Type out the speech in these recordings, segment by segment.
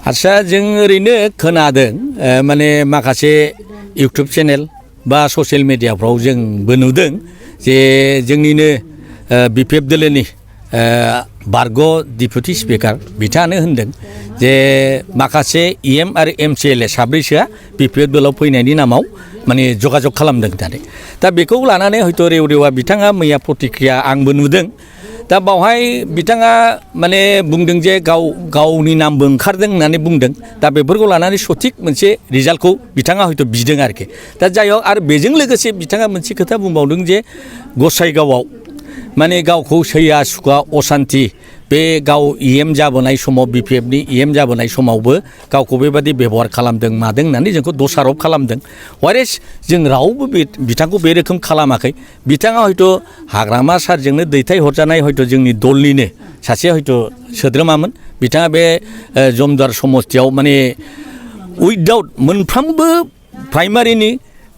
आदसा जों ओरैनो खोनादों माने माखासे इउटुब चेनेल बा ससियेल मिडियाफ्राव जोंबो नुदों जे जोंनिनो बिपिएफ दोलोनि बारग' डिपुटि स्पिकार बिथाङानो होनदों जे माखासे इएम आरो एमसिएलए साब्रैसोआ बिपिएफ दोलोआव फैनायनि नामाव माने जगाजग खालामदों होननानै दा बेखौ लानानै हयथ' रेवरेवा बिथाङा मैया प्रतिक्रिया आंबो नुदों दा बावहाय बिथाङा माने बुंदों जे गावनि नामबो ओंखारदों होननानै बुंदों दा बेफोरखौ लानानै सঠিक मोनसे रिजाल्टखौ बिथाङा हयथ' बिदों आरोखि दा जाय हक आरो बेजों लोगोसे बिथाङा मोनसे खोथा बुंबावदों जे गसाइगावआव माने गावखौ सैया सुखुवा असान्ति बे गाव इएम जाबोनाय समाव बिपिएफनि इएम जाबोनाय समावबो गावखौ बेबादि बेबहार खालामदों मादों होननानै जोंखौ दसारप खालामदों वारेस जों रावबो बिथांखौ बे रोखोम खालामाखै बिथाङा हयथ' हाग्रामा सारजोंनो दैथायहरजानाय हयथ' जोंनि दलनिनो सासे हयथ' सोद्रोमामोन बिथाङा बे जमदुवार समस्तियाव माने उइदाउट मोनफ्रोमबो प्राइमारिनि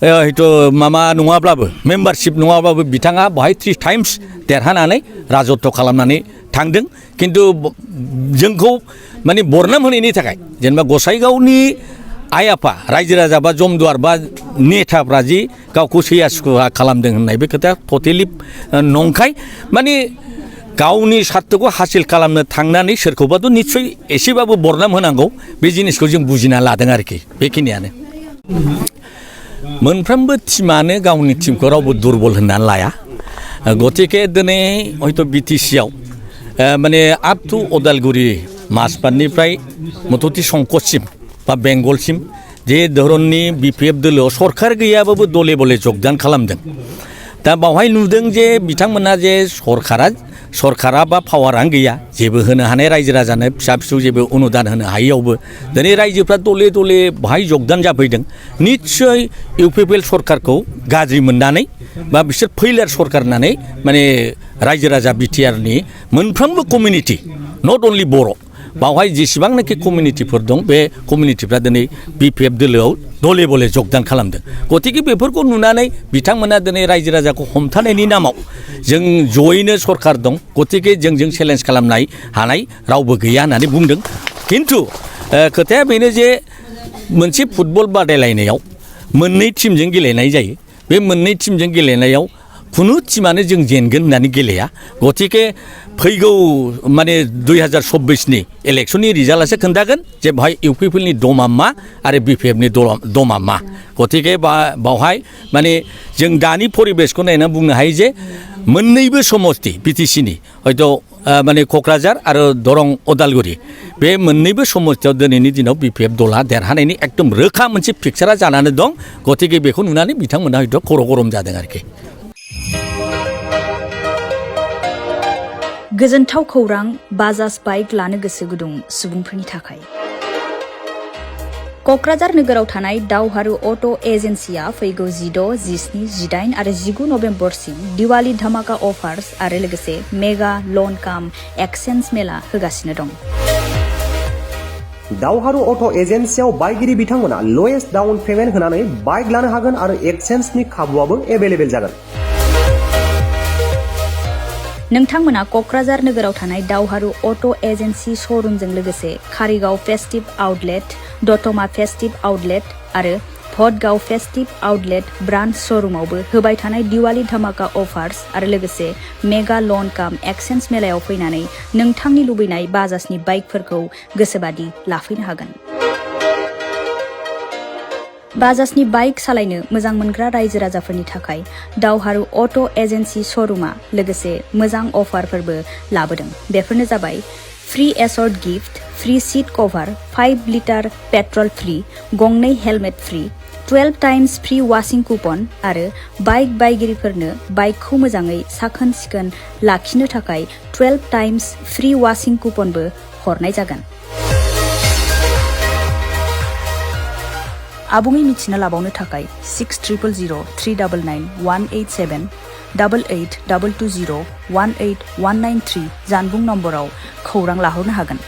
हयथ' माबा नङाब्लाबो मेम्बारशिप नङाब्लाबो बिथाङा बेवहाय 3 टाइम्स देरहानानै राजत्व खालामनानै थांदों खिन्थु जोंखौ माने बरनाम होनायनि थाखाय जेनेबा गसाइगावनि आइ आफा रायजो राजा बा जमदुवार बा नेताफ्रा जि गावखौ सैया सुखुवा खालामदों होननाय बे खोथाया टटेलि नंखाय माने गावनि स्वार्थखौ हासिल खालामनो थांनानै सोरखौबाथ' निस्सय एसेबाबो बरनाम होनांगौ बे जिनिसखौ जों बुजिना लादों आरोखि बेखिनियानो मोनफ्रोमबो टिमानो गावनि टिमखौ रावबो दुरबल होननानै लाया गतिके दिनै हयथ' बिटिसिआव माने आप टु अदालगुरि माजबाटनिफ्राय मथ'थि संकटसिम बा बेंगलसिम जे धरननि बिपिएफ दोलोआव सरकार गैयाबाबो दले बले जगदान खालामदों दा बावहाय नुदों जे बिथांमोना जे सरकारा बा पावारानो गैया जेबो होनो हानाय रायजो राजानो फिसा फिसौ जेबो अनुदान होनो हायैयावबो दिनै रायजोफ्रा दले दले बाहाय जगदान जाफैदों निस्सय इउपिपिएल सरकारखौ गाज्रि मोननानै बा बिसोर फैलार सरकार होननानै माने रायजो राजा बिटिआरनि मोनफ्रोमबो कमिउनिटि नट अनलि बर' बावहाय जेसेबांनाखि कमिउनिटिफोर दं बे कमिउनिटिफ्रा दिनै बिपिएफ दोलोआव दले बले जगदान खालामदों गतिके बेफोरखौ नुनानै बिथांमोना दिनै रायजो राजाखौ हमथानायनि नामाव जों जयैनो सरकार दं गतिके जोंजों चेलेन्ज खालामनाय हानाय रावबो गैया होननानै बुंदों खिन्थु खोथाया बेनो जे मोनसे फुटबल बादायलायनायाव मोननै टिमजों गेलेनाय जायो बे मोननै टिमजों गेलेनायाव खुनु टिमानो जों जेनगोन होननानै गेलेया गतिके फैगौ माने 2024नि इलेक्शननि रिजाल्टआसो खोन्थागोन जे बेवहाय इउपिपिएलनि दमा मा आरो बिपिएफनि दमा मा गतिके बावहाय माने जों दानि परिबेसखौ नायना बुंनो हायो जे मोननैबो समस्ति बिटिसिनि हयथ' माने क'क्राझार आरो दरं अदालगुरि बे मोननैबो समस्तियाव दिनैनि दिनाव बिपिएफ दला देरहानायनि एकदम रोखा मोनसे पिक्सारा जानानै दं गतिके बेखौ नुनानै बिथांमोना हयथ' खर' गरम जादों आरोखि गोजोनथाव खौरां बाजाज बाइक लानो गोसो गुदुं सुबुंफोरनि थाखाय क'क्राझार नोगोराव थानाय दावहारु अट' एजेन्सिया फैगौ 16, 17, 18 आरो 19 नभेम्बरसिम दिवाली धामाका अफार्स आरो लोगोसे मेगा लन काम एक्सचेन्ज मेला होगासिनो दं दावहारु अट' एजेन्सियाव बायगिरि बिथांमोना लवेस्ट डाउन पेमेन्ट होनानै बाइक लानो हागोन आरो एक्सचेन्जनि खाबुआबो एभेलेबेल जागोन नोंथांमोना क'क्राझार नोगोराव थानाय दावहारु अट' एजेन्सि श'रुमजों लोगोसे कारिगाव फेस्टिभ आउटलेट दतमा फेस्टिभ आउटलेट आरो भटगाव फेस्टिभ आउटलेट ब्रान्च श'रुमावबो होबाय थानाय दिवाली धामाका अफार्स आरो लोगोसे मेगा लन काम एक्सचेन्ज मेलायाव फैनानै नोंथांनि लुबैनाय बाजाजनि बाइकफोरखौ गोसोबादि लाफैनो हागोन बाजाजनि बाइक सालायनो मोजां मोनग्रा रायजो राजाफोरनि थाखाय दावहारु अट' एजेन्सि श'रुमा लोगोसे मोजां अफारफोरबो लाबोदों बेफोरनो जाबाय फ्री एसर्ट gift free seat cover 5 litre petrol free गंनै helmet free 12 times free washing coupon आरो बाइक बायगिरिफोरनो बाइकखौ मोजाङै साखोन सिखोन लाखिनो थाखाय 12 टाइम्स फ्री वाशिं कुपनबो हरनाय जागोन आबुङै मिथिना लाबावनो थाखाय 60000399 187 8822018193 जानबुं नम्बराव खौरां लाहरनो हागोन